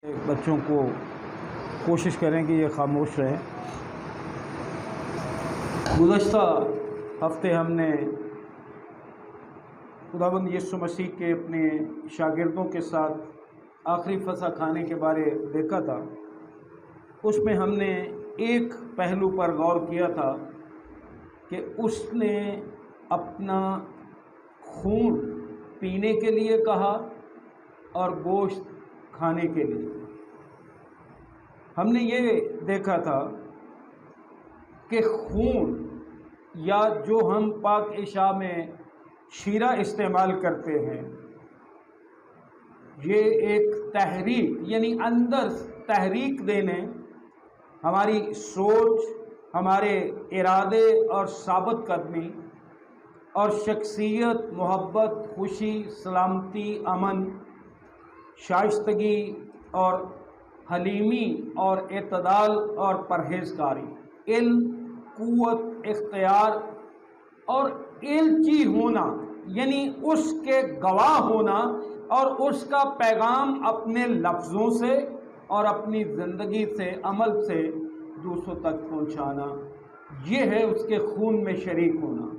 بچوں کو کوشش کریں کہ یہ خاموش رہیں۔ گزشتہ ہفتے ہم نے خداوند یسوع مسیح کے اپنے شاگردوں کے ساتھ آخری فسح کھانے کے بارے دیکھا تھا۔ اس میں ہم نے ایک پہلو پر غور کیا تھا کہ اس نے اپنا خون پینے کے لیے کہا اور گوشت کھانے کے لیے۔ ہم نے یہ دیکھا تھا کہ خون یا جو ہم پاک عشاء میں شیرہ استعمال کرتے ہیں، یہ ایک تحریک یعنی اندر تحریک دینے، ہماری سوچ، ہمارے ارادے اور ثابت قدمی اور شخصیت، محبت، خوشی، سلامتی، امن، شائستگی اور حلیمی اور اعتدال اور پرہیزگاری، علم، قوت، اختیار اور ایلچی ہونا یعنی اس کے گواہ ہونا اور اس کا پیغام اپنے لفظوں سے اور اپنی زندگی سے، عمل سے دوسروں تک پہنچانا، یہ ہے اس کے خون میں شریک ہونا۔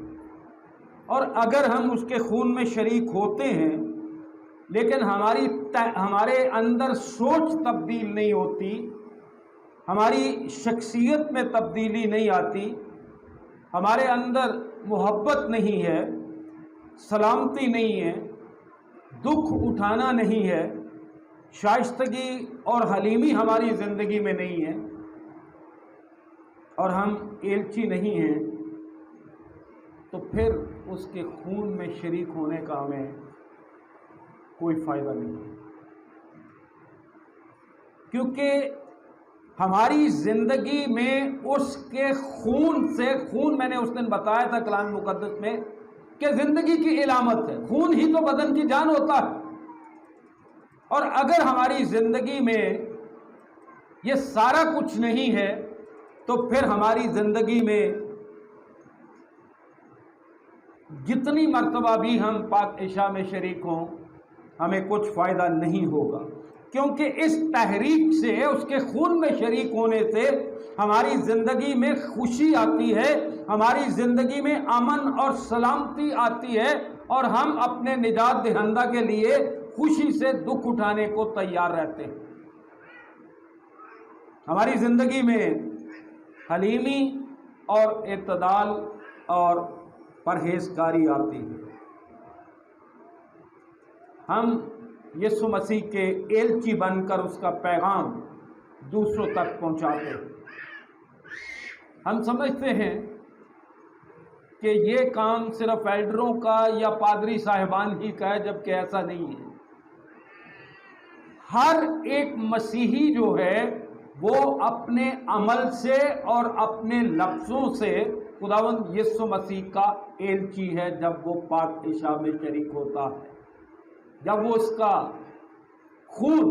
اور اگر ہم اس کے خون میں شریک ہوتے ہیں لیکن ہمارے اندر سوچ تبدیل نہیں ہوتی، ہماری شخصیت میں تبدیلی نہیں آتی، ہمارے اندر محبت نہیں ہے، سلامتی نہیں ہے، دکھ اٹھانا نہیں ہے، شائستگی اور حلیمی ہماری زندگی میں نہیں ہے، اور ہم ایلچی نہیں ہیں، تو پھر اس کے خون میں شریک ہونے کا ہمیں کوئی فائدہ نہیں ہے، کیونکہ ہماری زندگی میں اس کے خون سے، خون میں نے اس دن بتایا تھا کلام مقدس میں کہ زندگی کی علامت ہے، خون ہی تو بدن کی جان ہوتا ہے۔ اور اگر ہماری زندگی میں یہ سارا کچھ نہیں ہے تو پھر ہماری زندگی میں جتنی مرتبہ بھی ہم پاک عشاء میں شریک ہوں ہمیں کچھ فائدہ نہیں ہوگا، کیونکہ اس تحریک سے، اس کے خون میں شریک ہونے سے ہماری زندگی میں خوشی آتی ہے، ہماری زندگی میں امن اور سلامتی آتی ہے، اور ہم اپنے نجات دہندہ کے لیے خوشی سے دکھ اٹھانے کو تیار رہتے ہیں۔ ہماری زندگی میں حلیمی اور اعتدال اور پرہیزگاری آتی ہے۔ ہم یسوع مسیح کے ایلچی بن کر اس کا پیغام دوسروں تک پہنچاتے ہیں۔ ہم سمجھتے ہیں کہ یہ کام صرف ایلڈروں کا یا پادری صاحبان ہی کا ہے، جبکہ ایسا نہیں ہے۔ ہر ایک مسیحی جو ہے وہ اپنے عمل سے اور اپنے لفظوں سے خداوند یسوع مسیح کا ایلچی ہے جب وہ پاک عشاء میں شریک ہوتا ہے، جب وہ اس کا خون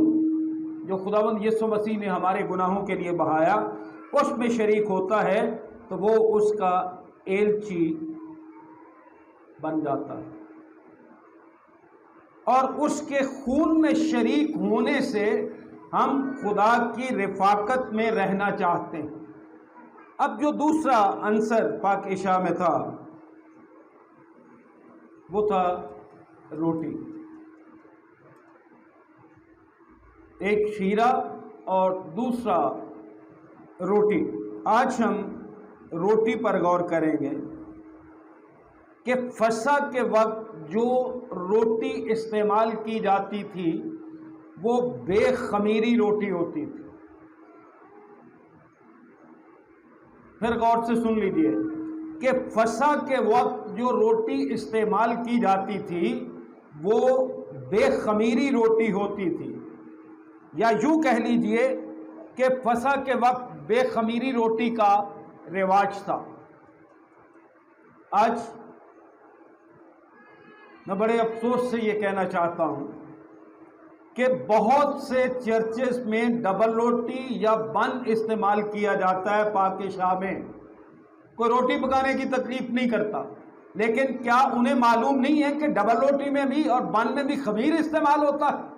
جو خداوند یسوع مسیح نے ہمارے گناہوں کے لیے بہایا اس میں شریک ہوتا ہے، تو وہ اس کا ایلچی بن جاتا ہے، اور اس کے خون میں شریک ہونے سے ہم خدا کی رفاقت میں رہنا چاہتے ہیں۔ اب جو دوسرا عنصر پاک عشاء میں تھا وہ تھا روٹی، ایک شیرہ اور دوسرا روٹی۔ آج ہم روٹی پر غور کریں گے کہ فسح کے وقت جو روٹی استعمال کی جاتی تھی وہ بے خمیری روٹی ہوتی تھی۔ پھر غور سے سن لیجئے کہ فسح کے وقت جو روٹی استعمال کی جاتی تھی وہ بے خمیری روٹی ہوتی تھی، یا یوں کہہ لیجئے کہ فسح کے وقت بے خمیری روٹی کا رواج تھا۔ آج میں بڑے افسوس سے یہ کہنا چاہتا ہوں کہ بہت سے چرچز میں ڈبل روٹی یا بن استعمال کیا جاتا ہے پاک عشاء میں۔ کوئی روٹی پکانے کی تکلیف نہیں کرتا، لیکن کیا انہیں معلوم نہیں ہے کہ ڈبل روٹی میں بھی اور بن میں بھی خمیر استعمال ہوتا ہے؟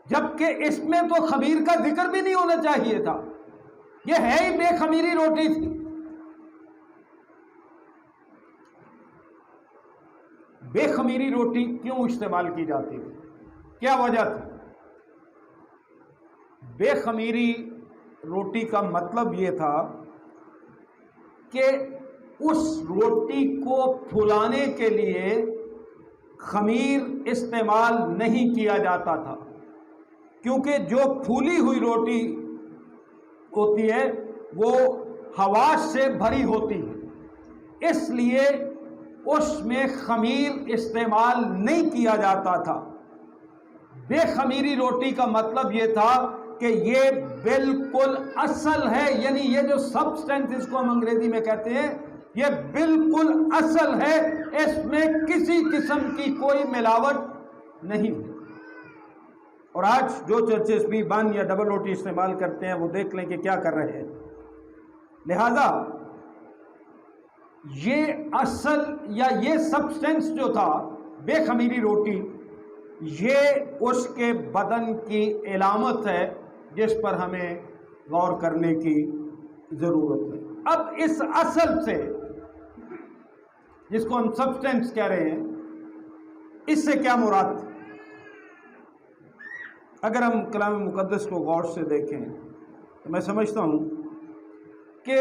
جبکہ اس میں تو خمیر کا ذکر بھی نہیں ہونا چاہیے تھا، یہ ہے ہی بے خمیری روٹی تھی۔ بے خمیری روٹی کیوں استعمال کی جاتی تھی؟ کیا وجہ تھی؟ بے خمیری روٹی کا مطلب یہ تھا کہ اس روٹی کو پھلانے کے لیے خمیر استعمال نہیں کیا جاتا تھا، کیونکہ جو پھولی ہوئی روٹی ہوتی ہے وہ ہوا سے بھری ہوتی ہے، اس لیے اس میں خمیر استعمال نہیں کیا جاتا تھا۔ بے خمیری روٹی کا مطلب یہ تھا کہ یہ بالکل اصل ہے، یعنی یہ جو سبسٹینس اس کو ہم انگریزی میں کہتے ہیں، یہ بالکل اصل ہے، اس میں کسی قسم کی کوئی ملاوٹ نہیں ہے۔ اور آج جو چرچز بھی بن یا ڈبل روٹی استعمال کرتے ہیں وہ دیکھ لیں کہ کیا کر رہے ہیں۔ لہذا یہ اصل یا یہ سبسٹینس جو تھا بے خمیری روٹی، یہ اس کے بدن کی علامت ہے جس پر ہمیں غور کرنے کی ضرورت ہے۔ اب اس اصل سے، جس کو ہم سبسٹینس کہہ رہے ہیں، اس سے کیا مراد؟ اگر ہم کلام مقدس کو غور سے دیکھیں تو میں سمجھتا ہوں کہ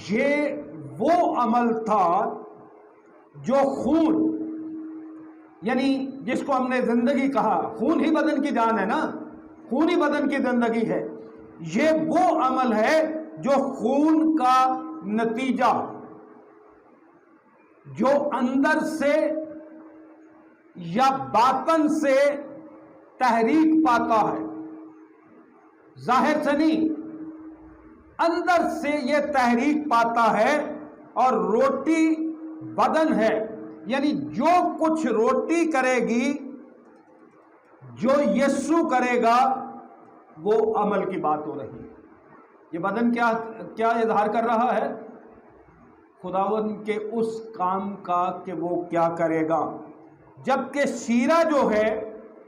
یہ وہ عمل تھا جو خون، یعنی جس کو ہم نے زندگی کہا، خون ہی بدن کی جان ہے نا، خون ہی بدن کی زندگی ہے، یہ وہ عمل ہے جو خون کا نتیجہ، جو اندر سے یا باطن سے تحریک پاتا ہے، ظاہر سے نہیں، اندر سے یہ تحریک پاتا ہے، اور روٹی بدن ہے، یعنی جو کچھ روٹی کرے گی، جو یسوع کرے گا، وہ عمل کی بات ہو رہی ہے۔ یہ بدن کیا اظہار کر رہا ہے؟ خداوند کے اس کام کا کہ وہ کیا کرے گا، جبکہ شیرہ جو ہے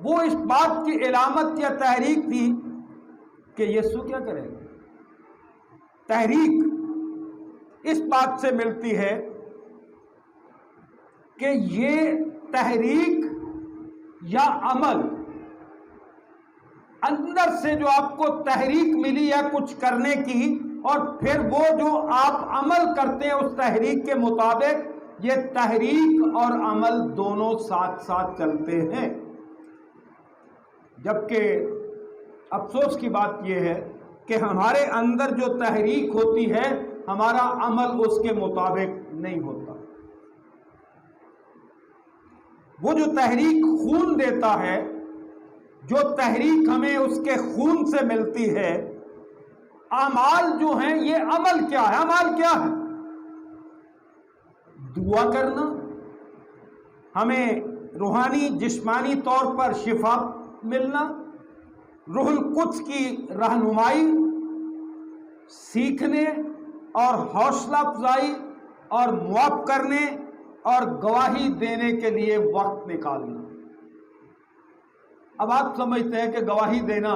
وہ اس بات کی علامت یا تحریک تھی کہ یسوع کیا کرے گا۔ تحریک اس بات سے ملتی ہے کہ یہ تحریک یا عمل، اندر سے جو آپ کو تحریک ملی ہے کچھ کرنے کی، اور پھر وہ جو آپ عمل کرتے ہیں اس تحریک کے مطابق، یہ تحریک اور عمل دونوں ساتھ ساتھ چلتے ہیں۔ جبکہ افسوس کی بات یہ ہے کہ ہمارے اندر جو تحریک ہوتی ہے، ہمارا عمل اس کے مطابق نہیں ہوتا۔ وہ جو تحریک خون دیتا ہے، جو تحریک ہمیں اس کے خون سے ملتی ہے، اعمال جو ہیں، یہ عمل کیا ہے؟ اعمال کیا ہے؟ دعا کرنا، ہمیں روحانی جسمانی طور پر شفا ملنا، روح القدس کی رہنمائی، سیکھنے اور حوصلہ افزائی اور معاف کرنے اور گواہی دینے کے لیے وقت نکالنا۔ اب آپ سمجھتے ہیں کہ گواہی دینا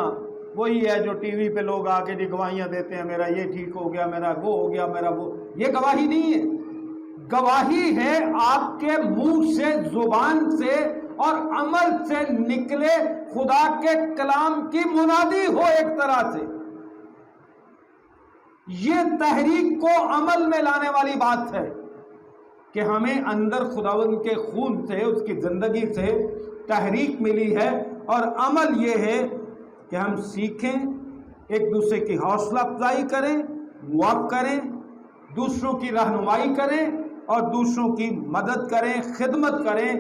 وہی ہے جو ٹی وی پہ لوگ آ کے جی گواہیاں دیتے ہیں، میرا یہ ٹھیک ہو گیا، میرا وہ ہو گیا، میرا وہ۔ یہ گواہی نہیں ہے۔ گواہی ہے آپ کے منہ سے، زبان سے اور عمل سے نکلے خدا کے کلام کی منادی ہو ایک طرح سے۔ یہ تحریک کو عمل میں لانے والی بات ہے کہ ہمیں اندر خداوند کے خون سے، اس کی زندگی سے تحریک ملی ہے، اور عمل یہ ہے کہ ہم سیکھیں، ایک دوسرے کی حوصلہ افزائی کریں، معاف کریں، دوسروں کی رہنمائی کریں اور دوسروں کی مدد کریں، خدمت کریں،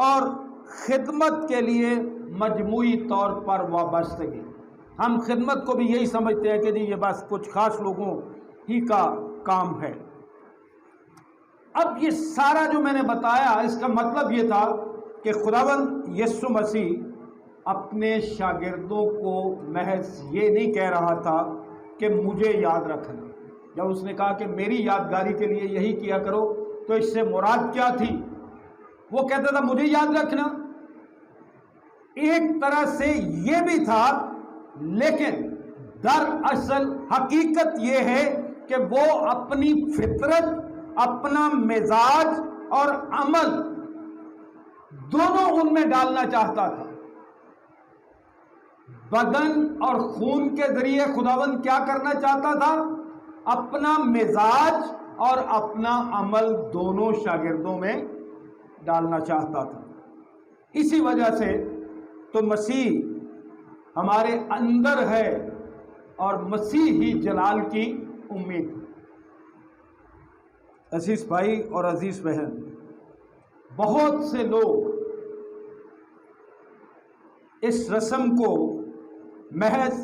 اور خدمت کے لیے مجموعی طور پر وابستگی۔ ہم خدمت کو بھی یہی سمجھتے ہیں کہ جی یہ بس کچھ خاص لوگوں ہی کا کام ہے۔ اب یہ سارا جو میں نے بتایا، اس کا مطلب یہ تھا کہ خداوند یسوع مسیح اپنے شاگردوں کو محض یہ نہیں کہہ رہا تھا کہ مجھے یاد رکھنا۔ جب اس نے کہا کہ میری یادگاری کے لیے یہی کیا کرو، تو اس سے مراد کیا تھی؟ وہ کہتا تھا مجھے یاد رکھنا، ایک طرح سے یہ بھی تھا، لیکن دراصل حقیقت یہ ہے کہ وہ اپنی فطرت، اپنا مزاج اور عمل دونوں ان میں ڈالنا چاہتا تھا۔ بدن اور خون کے ذریعے خداوند کیا کرنا چاہتا تھا؟ اپنا مزاج اور اپنا عمل دونوں شاگردوں میں ڈالنا چاہتا تھا۔ اسی وجہ سے تو مسیح ہمارے اندر ہے اور مسیح ہی جلال کی امید ہے۔ عزیز بھائی اور عزیز بہن، بہت سے لوگ اس رسم کو محض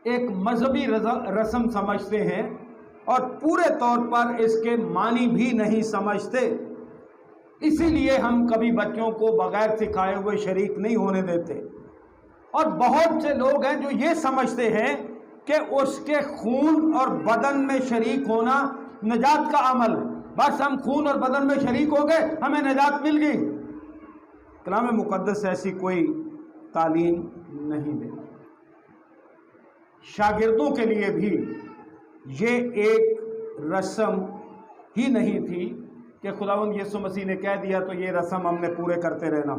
ایک مذہبی رسم سمجھتے ہیں اور پورے طور پر اس کے معنی بھی نہیں سمجھتے۔ اسی لیے ہم کبھی بچوں کو بغیر سکھائے ہوئے شریک نہیں ہونے دیتے۔ اور بہت سے لوگ ہیں جو یہ سمجھتے ہیں کہ اس کے خون اور بدن میں شریک ہونا نجات کا عمل ہے، بس ہم خون اور بدن میں شریک ہو گئے ہمیں نجات مل گئی۔ کلام مقدس ایسی کوئی تعلیم نہیں دیتا۔ شاگردوں کے لیے بھی یہ ایک رسم ہی نہیں تھی کہ خداوند یسوع مسیح نے کہہ دیا تو یہ رسم ہم نے پورے کرتے رہنا،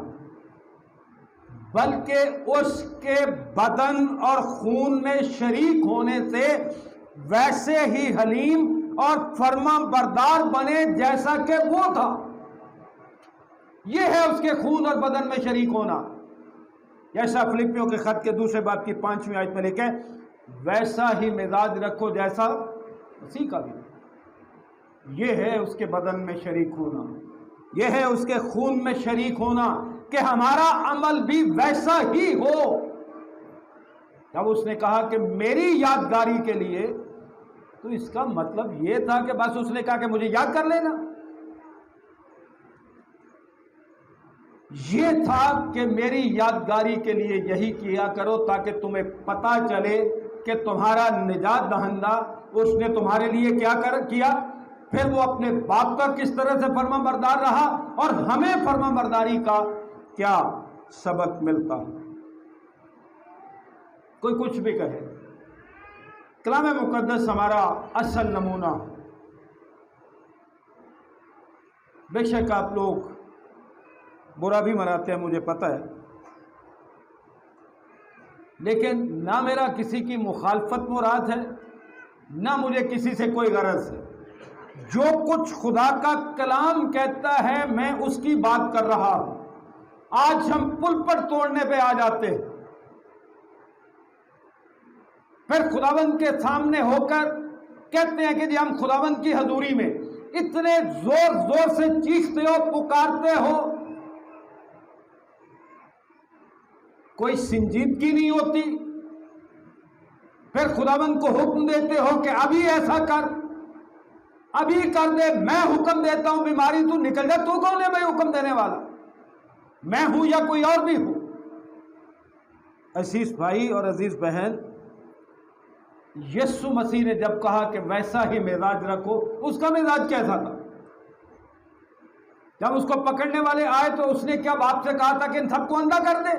بلکہ اس کے بدن اور خون میں شریک ہونے سے ویسے ہی حلیم اور فرما بردار بنے جیسا کہ وہ تھا۔ یہ ہے اس کے خون اور بدن میں شریک ہونا، جیسا فلپیوں کے خط کے دوسرے باب کی 5ویں آیت میں لکھا ہے، ویسا ہی مزاج رکھو جیسا مسیح کا بھی۔ یہ ہے اس کے بدن میں شریک ہونا، یہ ہے اس کے خون میں شریک ہونا کہ ہمارا عمل بھی ویسا ہی ہو۔ جب اس نے کہا کہ میری یادگاری کے لیے، تو اس کا مطلب یہ تھا کہ بس اس نے کہا کہ مجھے یاد کر لینا۔ یہ تھا کہ میری یادگاری کے لیے یہی کیا کرو تاکہ تمہیں پتہ چلے کہ تمہارا نجات دہندہ اس نے تمہارے لیے کیا کیا، پھر وہ اپنے باپ کا کس طرح سے فرما بردار رہا اور ہمیں فرما برداری کا کیا سبق ملتا۔ کوئی کچھ بھی کہے، کلام مقدس ہمارا اصل نمونہ۔ بے شک آپ لوگ برا بھی مناتے ہیں، مجھے پتہ ہے، لیکن نہ میرا کسی کی مخالفت مراد ہے، نہ مجھے کسی سے کوئی غرض ہے۔ جو کچھ خدا کا کلام کہتا ہے میں اس کی بات کر رہا ہوں۔ آج ہم پل پر توڑنے پہ آ جاتے ہیں، پھر خداوند کے سامنے ہو کر کہتے ہیں کہ جی ہم خداوند کی حضوری میں اتنے زور زور سے چیختے ہو، پکارتے ہو، کوئی سنجیدگی نہیں ہوتی۔ پھر خداوند کو حکم دیتے ہو کہ ابھی ایسا کر، ابھی کر دے، میں حکم دیتا ہوں بیماری تو نکل جائے۔ تو کون ہے بھائی حکم دینے والا؟ میں ہوں یا کوئی اور بھی ہوں؟ عزیز بھائی اور عزیز بہن، یسوع مسیح نے جب کہا کہ ویسا ہی مزاج رکھو، اس کا مزاج کیسا تھا؟ جب اس کو پکڑنے والے آئے تو اس نے کیا باپ سے کہا تھا کہ ان سب کو اندھا کر دے؟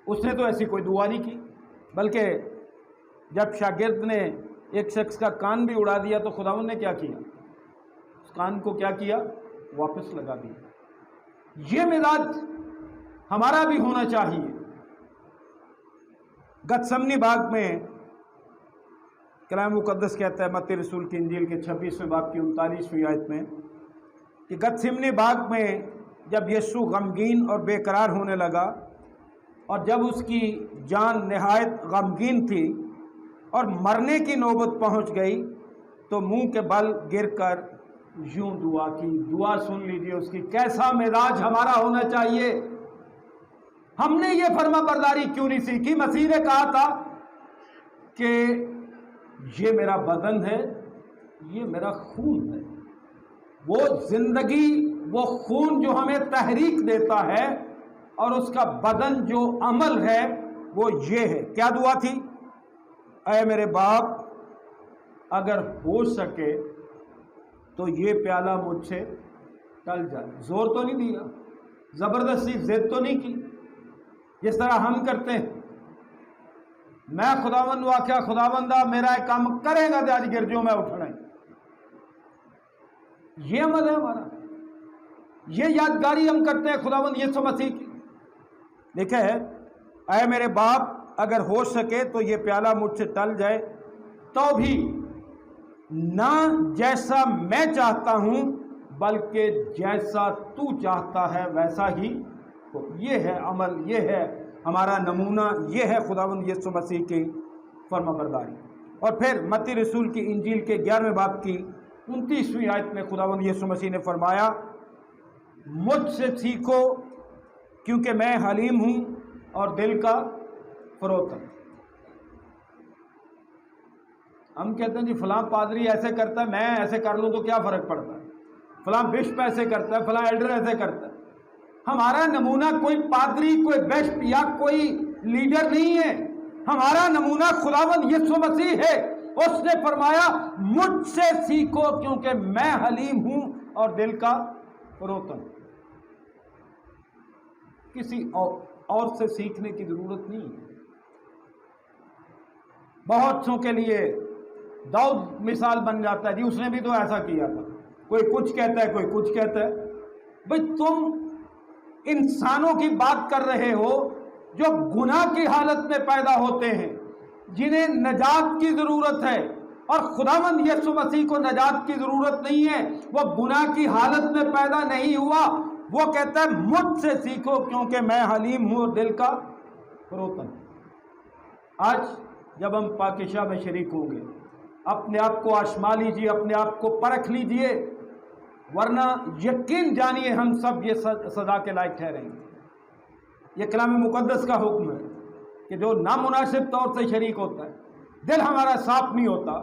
اس نے تو ایسی کوئی دعا نہیں کی، بلکہ جب شاگرد نے ایک شخص کا کان بھی اڑا دیا تو خداوند نے کیا کیا؟ اس کان کو کیا کیا؟ واپس لگا دیا۔ یہ مزاج ہمارا بھی ہونا چاہیے۔ گتسمنی باغ میں کلام مقدس کہتا ہے متی رسول کی انجیل کے 26ویں باب کی 39ویں آیت میں کہ گتسمنی باغ میں جب یسوع غمگین اور بے قرار ہونے لگا اور جب اس کی جان نہایت غمگین تھی اور مرنے کی نوبت پہنچ گئی تو منہ کے بل گر کر یوں دعا کی۔ دعا سن لیجیے اس کی، کیسا مزاج ہمارا ہونا چاہیے۔ ہم نے یہ فرما برداری کیوں نہیں سیکھی؟ مسیح نے کہا تھا کہ یہ میرا بدن ہے، یہ میرا خون ہے۔ وہ زندگی، وہ خون جو ہمیں تحریک دیتا ہے اور اس کا بدن جو عمل ہے وہ یہ ہے۔ کیا دعا تھی؟ اے میرے باپ، اگر ہو سکے تو یہ پیالہ مجھ سے ٹل جائے۔ زور تو نہیں دیا، زبردستی ضد تو نہیں کی جس طرح ہم کرتے ہیں. میں خداوند واقعہ خداوندہ میرا ایک کام کرے گا تو آج گرجوں میں اٹھنا ہے. یہ عمل ہے ہمارا, یہ یادگاری ہم کرتے ہیں خداوند یسوع مسیح کی. دیکھے اے میرے باپ, اگر ہو سکے تو یہ پیالہ مجھ سے ٹل جائے, تو بھی نہ جیسا میں چاہتا ہوں بلکہ جیسا تو چاہتا ہے ویسا ہی ہو. یہ ہے عمل, یہ ہے ہمارا نمونہ, یہ ہے خداوند یسوع مسیح کی فرما برداری. اور پھر متی رسول کی انجیل کے 11ویں باب کی 29ویں آیت میں خداوند یسوع مسیح نے فرمایا, مجھ سے سیکھو کیونکہ میں حلیم ہوں اور دل کا فروتن. ہم کہتے ہیں جی فلاں پادری ایسے کرتا ہے, میں ایسے کر لوں تو کیا فرق پڑتا ہے, فلاں بشپ ایسے کرتا ہے, فلاں ایلڈر ایسے کرتا ہے. ہمارا نمونہ کوئی پادری, کوئی بشپ یا کوئی لیڈر نہیں ہے. ہمارا نمونہ خداوند یسوع مسیح ہے. اس نے فرمایا مجھ سے سیکھو کیونکہ میں حلیم ہوں اور دل کا فروتن. کسی اور سے سیکھنے کی ضرورت نہیں ہے. بہت سو کے لیے داؤد مثال بن جاتا ہے, جی اس نے بھی تو ایسا کیا تھا. کوئی کچھ کہتا ہے, کوئی کچھ کہتا ہے. بھئی تم انسانوں کی بات کر رہے ہو جو گناہ کی حالت میں پیدا ہوتے ہیں, جنہیں نجات کی ضرورت ہے, اور خداوند یسوع مسیح کو نجات کی ضرورت نہیں ہے. وہ گناہ کی حالت میں پیدا نہیں ہوا. وہ کہتا ہے مجھ سے سیکھو کیونکہ میں حلیم ہوں اور دل کا فروتن. آج جب ہم پاکشاہ میں شریک ہوں گے, اپنے آپ کو آشما لیجیے, اپنے آپ کو پرکھ لیجیے, ورنہ یقین جانیے ہم سب یہ سزا کے لائق ٹھہریں گے. یہ کلام مقدس کا حکم ہے کہ جو نامناسب طور سے شریک ہوتا ہے, دل ہمارا صاف نہیں ہوتا,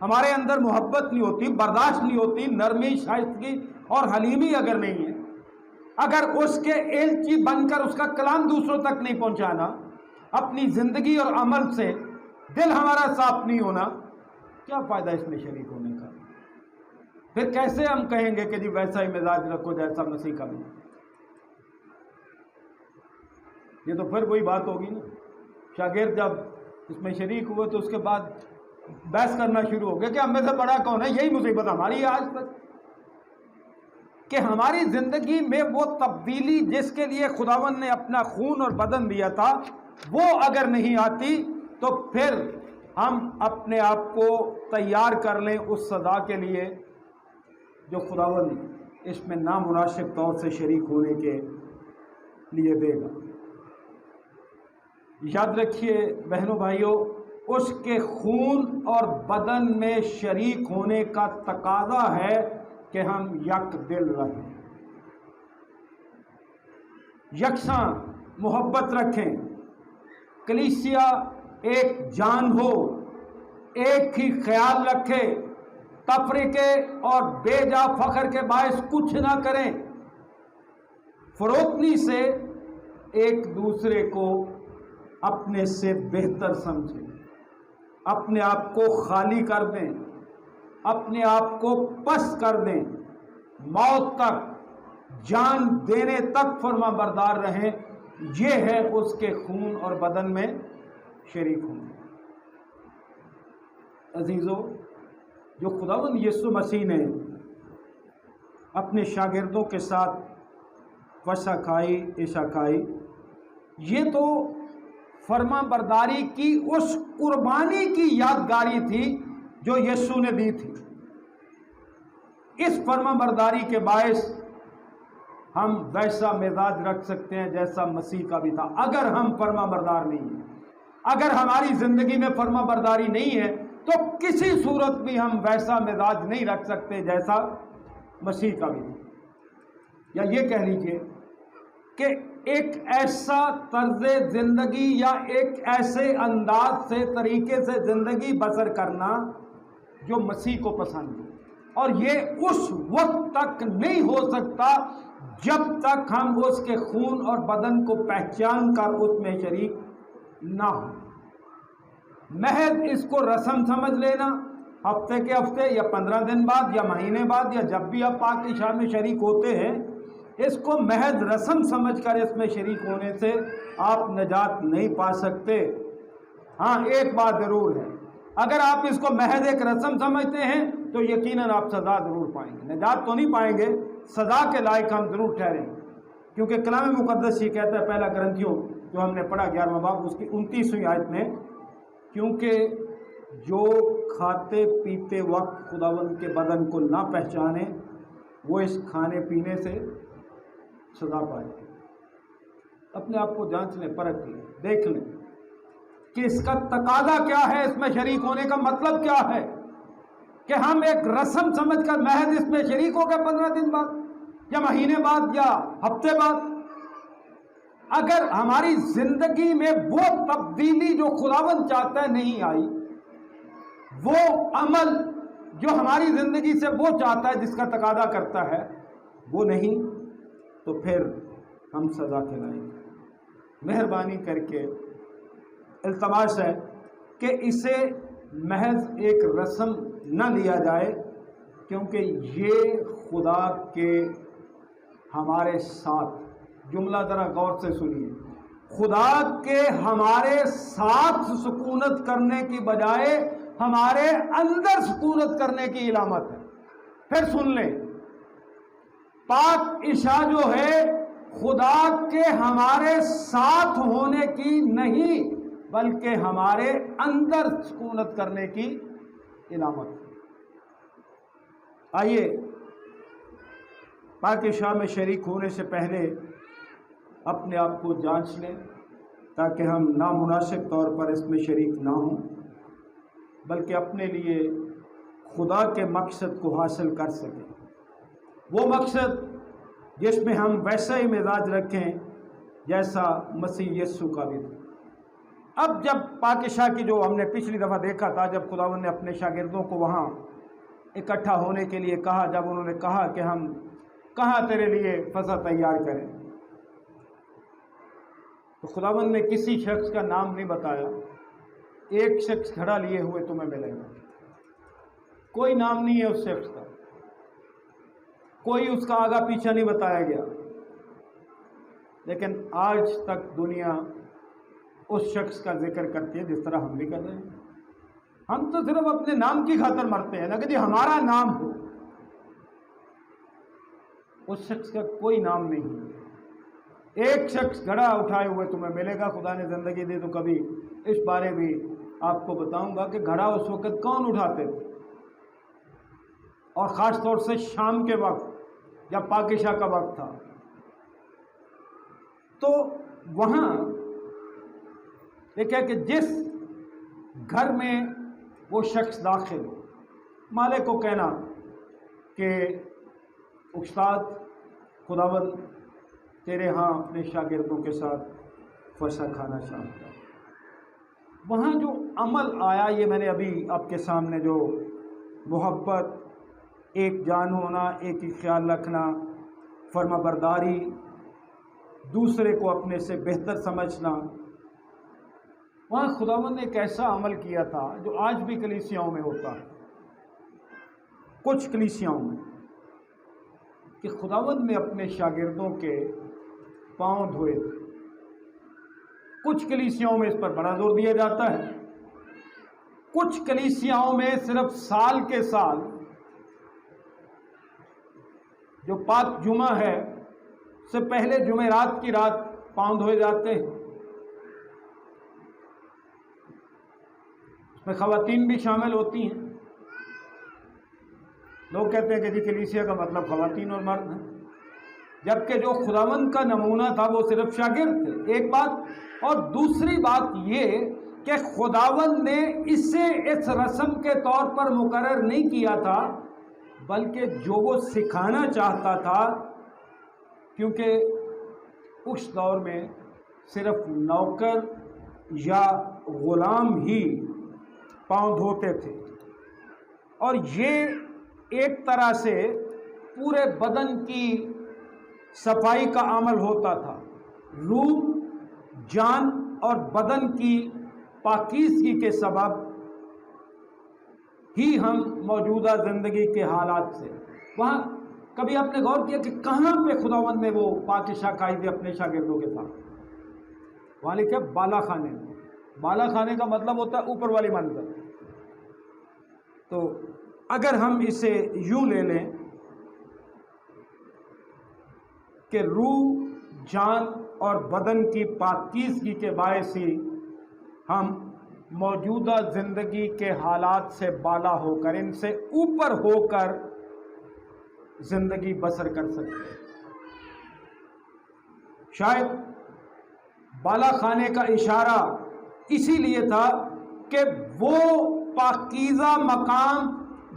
ہمارے اندر محبت نہیں ہوتی, برداشت نہیں ہوتی, نرمی, شائستگی اور حلیمی اگر نہیں ہے, اگر اس کے ایلچی بن کر اس کا کلام دوسروں تک نہیں پہنچانا, اپنی زندگی اور عمل سے دل ہمارا صاف نہیں ہونا, کیا فائدہ اس میں شریک ہونے کا؟ پھر کیسے ہم کہیں گے کہ جی ویسا ہی مزاج رکھو جیسا مسیح کا بھی؟ یہ تو پھر وہی بات ہوگی نا, شاگرد جب اس میں شریک ہوئے تو اس کے بعد بحث کرنا شروع ہو گیا کہ ہم میں سے بڑا کون ہے. یہی مصیبت ہماری ہے آج تک کہ ہماری زندگی میں وہ تبدیلی جس کے لیے خداوند نے اپنا خون اور بدن دیا تھا وہ اگر نہیں آتی تو پھر ہم اپنے آپ کو تیار کر لیں اس سزا کے لیے جو خداوند اس میں نامناسب طور سے شریک ہونے کے لیے دے گا. یاد رکھیے بہنوں بھائیوں, اس کے خون اور بدن میں شریک ہونے کا تقاضا ہے کہ ہم یک دل رہیں, یکساں محبت رکھیں, کلیسیا ایک جان ہو, ایک ہی خیال رکھے, تفریقے اور بے جا فخر کے باعث کچھ نہ کریں, فروتنی سے ایک دوسرے کو اپنے سے بہتر سمجھیں, اپنے آپ کو خالی کر دیں, اپنے آپ کو پست کر دیں, موت تک جان دینے تک فرما بردار رہیں. یہ ہے اس کے خون اور بدن میں شریک ہونا. عزیزو, جو خداوند یسوع مسیح نے اپنے شاگردوں کے ساتھ وسا کھائی, عشاء کھائی, یہ تو فرما برداری کی اس قربانی کی یادگاری تھی جو یسوع نے دی تھی. اس فرما برداری کے باعث ہم ویسا مزاج رکھ سکتے ہیں جیسا مسیح کا بھی تھا. اگر ہم فرما بردار نہیں ہیں, اگر ہماری زندگی میں فرما برداری نہیں ہے, تو کسی صورت بھی ہم ویسا مزاج نہیں رکھ سکتے جیسا مسیح کا بھی تھا. یا یہ کہہ لیجئے کہ ایک ایسا طرز زندگی یا ایک ایسے انداز سے, طریقے سے زندگی بسر کرنا جو مسیح کو پسند ہے. اور یہ اس وقت تک نہیں ہو سکتا جب تک ہم اس کے خون اور بدن کو پہچان کر اس میں شریک نہ ہوں. محض اس کو رسم سمجھ لینا, ہفتے کے ہفتے یا 15 دن بعد یا مہینے بعد یا جب بھی آپ پاک عشاء میں شریک ہوتے ہیں, اس کو محض رسم سمجھ کر اس میں شریک ہونے سے آپ نجات نہیں پا سکتے۔ ہاں ایک بات ضرور ہے، اگر آپ اس کو محض ایک رسم سمجھتے ہیں تو یقیناً آپ سزا ضرور پائیں گے، نجات تو نہیں پائیں گے، سزا کے لائق ہم ضرور ٹھہریں گے، کیونکہ کلام مقدس یہ کہتا ہے پہلا کرنتھیوں جو ہم نے پڑھا 11واں باب اس کی 29ویں آیت میں، کیونکہ جو کھاتے پیتے وقت خداوند کے بدن کو نہ پہچانے وہ اس کھانے پینے سے سزا پائے۔ اپنے آپ کو جانچ لیں، پرکھ لیں، دیکھ لیں کہ اس کا تقاضا کیا ہے، اس میں شریک ہونے کا مطلب کیا ہے کہ ہم ایک رسم سمجھ کر محض اس میں شریک ہو گئے 15 دن بعد یا مہینے بعد یا ہفتے بعد۔ اگر ہماری زندگی میں وہ تبدیلی جو خداوند چاہتا ہے نہیں آئی، وہ عمل جو ہماری زندگی سے وہ چاہتا ہے جس کا تقاضا کرتا ہے وہ نہیں، تو پھر ہم سزا کھلائیں گے۔ مہربانی کر کے التماس ہے کہ اسے محض ایک رسم نہ لیا جائے، کیونکہ یہ خدا کے ہمارے ساتھ، جملہ ذرا غور سے سنیے، خدا کے ہمارے ساتھ سکونت کرنے کی بجائے ہمارے اندر سکونت کرنے کی علامت ہے۔ پھر سن لیں، پاک عشاء جو ہے خدا کے ہمارے ساتھ ہونے کی نہیں بلکہ ہمارے اندر سکونت کرنے کی علامت ہے۔ آئیے پاک عشاء میں شریک ہونے سے پہلے اپنے آپ کو جانچ لیں تاکہ ہم نامناسب طور پر اس میں شریک نہ ہوں، بلکہ اپنے لیے خدا کے مقصد کو حاصل کر سکیں، وہ مقصد جس میں ہم ویسا ہی مزاج رکھیں جیسا مسیح یسوع کا بھی تھا۔ اب جب پاک عشاء کی جو ہم نے پچھلی دفعہ دیکھا تھا، جب خداوند نے اپنے شاگردوں کو وہاں اکٹھا ہونے کے لیے کہا، جب انہوں نے کہا کہ ہم کہاں تیرے لیے فضا تیار کریں، تو خداوند نے کسی شخص کا نام نہیں بتایا، ایک شخص گھڑا لیے ہوئے تمہیں ملے گا، کوئی نام نہیں ہے اس شخص کا، کوئی اس کا آگا پیچھا نہیں بتایا گیا، لیکن آج تک دنیا اس شخص کا ذکر کرتی ہے جس طرح ہم بھی کر رہے ہیں۔ ہم تو صرف اپنے نام کی خاطر مرتے ہیں، لیکن یہ ہمارا نام ہو، اس شخص کا کوئی نام نہیں ہے۔ ایک شخص گھڑا اٹھائے ہوئے تمہیں ملے گا، خدا نے زندگی دی تو کبھی اس بارے بھی آپ کو بتاؤں گا کہ گھڑا اس وقت کون اٹھاتے تھے، اور خاص طور سے شام کے وقت جب پاک عشاء کا وقت تھا، تو وہاں دیکھیں کہ جس گھر میں وہ شخص داخل ہو، مالک کو کہنا کہ استاد خداوند تیرے ہاں اپنے شاگردوں کے ساتھ فسح کھانا چاہتا ہے۔ وہاں جو عمل آیا، یہ میں نے ابھی آپ کے سامنے جو محبت، ایک جان ہونا، ایک ہی خیال رکھنا، فرما برداری، دوسرے کو اپنے سے بہتر سمجھنا، وہاں خداوند نے ایک ایسا عمل کیا تھا جو آج بھی کلیسیاؤں میں ہوتا ہے، کچھ کلیسیاؤں میں، کہ خداوند نے اپنے شاگردوں کے پاؤں دھوئے تھے۔ کچھ کلیسیاؤں میں اس پر بڑا زور دیا جاتا ہے، کچھ کلیسیاؤں میں صرف سال کے سال جو پاک جمعہ ہے سے پہلے جمعرات کی رات پاؤں دھوئے جاتے ہیں۔ اس میں خواتین بھی شامل ہوتی ہیں۔ لوگ کہتے ہیں کہ جی کلیسیا کا مطلب خواتین اور مرد ہیں، جبکہ جو خداوند کا نمونہ تھا وہ صرف شاگرد تھے، ایک بات۔ اور دوسری بات یہ کہ خداوند نے اسے اس رسم کے طور پر مقرر نہیں کیا تھا، بلکہ جو وہ سکھانا چاہتا تھا، کیونکہ اس دور میں صرف نوکر یا غلام ہی پاؤں دھوتے تھے، اور یہ ایک طرح سے پورے بدن کی صفائی کا عمل ہوتا تھا۔ روح، جان اور بدن کی پاکیزگی کے سبب ہی ہم موجودہ زندگی کے حالات سے، وہاں کبھی آپ نے غور کیا کہ کہاں پہ خداوند نے وہ پاک شاکائی دی اپنے شاگردوں کے ساتھ؟ وہاں لکھا بالا خانے میں۔ بالا خانے کا مطلب ہوتا ہے اوپر والی منزل۔ تو اگر ہم اسے یوں لے لیں کہ روح، جان اور بدن کی پاکیزگی کے باعث ہی ہم موجودہ زندگی کے حالات سے بالا ہو کر، ان سے اوپر ہو کر زندگی بسر کر سکتے ہیں۔ شاید بالا خانے کا اشارہ اسی لیے تھا کہ وہ پاکیزہ مقام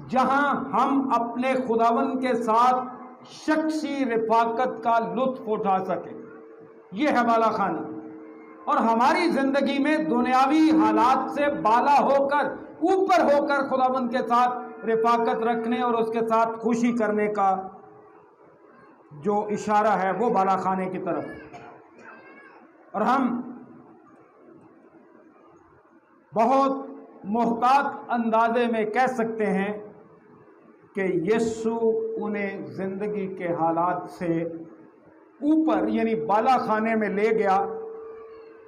جہاں ہم اپنے خداوند کے ساتھ شخصی رفاقت کا لطف اٹھا سکیں، یہ ہے بالا خانہ۔ اور ہماری زندگی میں دنیاوی حالات سے بالا ہو کر، اوپر ہو کر خداوند کے ساتھ رفاقت رکھنے اور اس کے ساتھ خوشی کرنے کا جو اشارہ ہے وہ بالا خانے کی طرف۔ اور ہم بہت محتاط اندازے میں کہہ سکتے ہیں کہ یسوع انہیں زندگی کے حالات سے اوپر یعنی بالا خانے میں لے گیا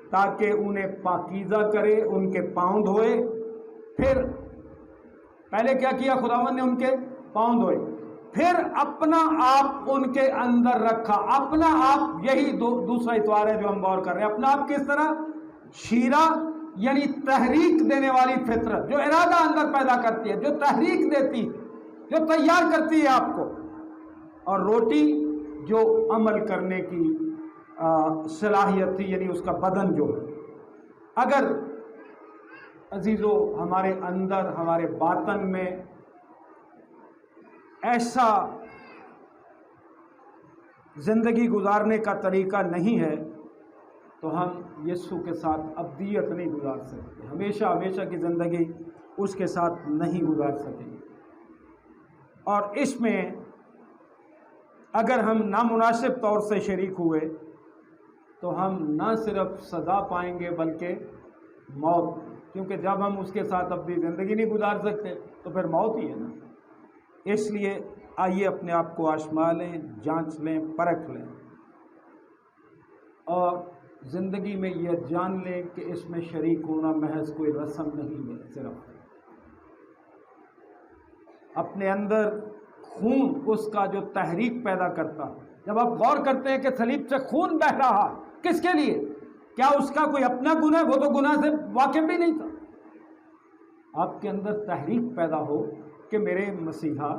تاکہ انہیں پاکیزہ کرے، ان کے پاؤں دھوئے۔ پھر پہلے کیا کیا خداوند نے؟ ان کے پاؤں دھوئے، پھر اپنا آپ ان کے اندر رکھا۔ اپنا آپ، یہی دوسرا اتوار ہے جو ہم غور کر رہے ہیں۔ اپنا آپ کس طرح؟ شیرہ یعنی تحریک دینے والی فطرت، جو ارادہ اندر پیدا کرتی ہے، جو تحریک دیتی، جو تیار کرتی ہے آپ کو، اور روٹی جو عمل کرنے کی صلاحیت تھی، یعنی اس کا بدن جو ہے۔ اگر عزیزو ہمارے اندر، ہمارے باطن میں ایسا زندگی گزارنے کا طریقہ نہیں ہے تو ہم یسوع کے ساتھ ابدیت نہیں گزار سکتے، ہمیشہ ہمیشہ کی زندگی اس کے ساتھ نہیں گزار سکیں۔ اور اس میں اگر ہم نامناسب طور سے شریک ہوئے تو ہم نہ صرف سزا پائیں گے بلکہ موت، کیونکہ جب ہم اس کے ساتھ اپنی زندگی نہیں گزار سکتے تو پھر موت ہی ہے نا۔ اس لیے آئیے اپنے آپ کو آزما لیں، جانچ لیں، پرکھ لیں، اور زندگی میں یہ جان لیں کہ اس میں شریک ہونا محض کوئی رسم نہیں ہے، صرف اپنے اندر خون اس کا جو تحریک پیدا کرتا۔ جب آپ غور کرتے ہیں کہ صلیب سے خون بہہ رہا، کس کے لیے؟ کیا اس کا کوئی اپنا گناہ؟ وہ تو گناہ سے واقف بھی نہیں تھا۔ آپ کے اندر تحریک پیدا ہو کہ میرے مسیحا،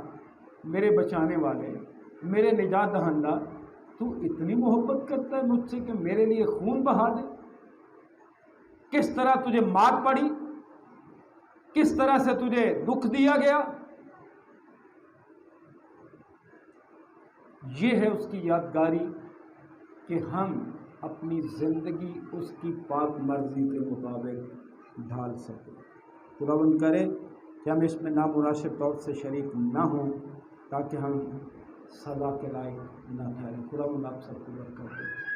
میرے بچانے والے، میرے نجات دہندہ، تو اتنی محبت کرتا ہے مجھ سے کہ میرے لیے خون بہا دے۔ کس طرح تجھے مار پڑی، کس طرح سے تجھے دکھ دیا گیا، یہ ہے اس کی یادگاری کہ ہم اپنی زندگی اس کی پاک مرضی کے مطابق ڈھال سکیں۔ خداوند کرے کہ ہم اس میں نامناسب طور سے شریک نہ ہوں تاکہ ہم سزا کے لائق نہ ٹھہریں۔ خداوند آپ سب کو برکت دے۔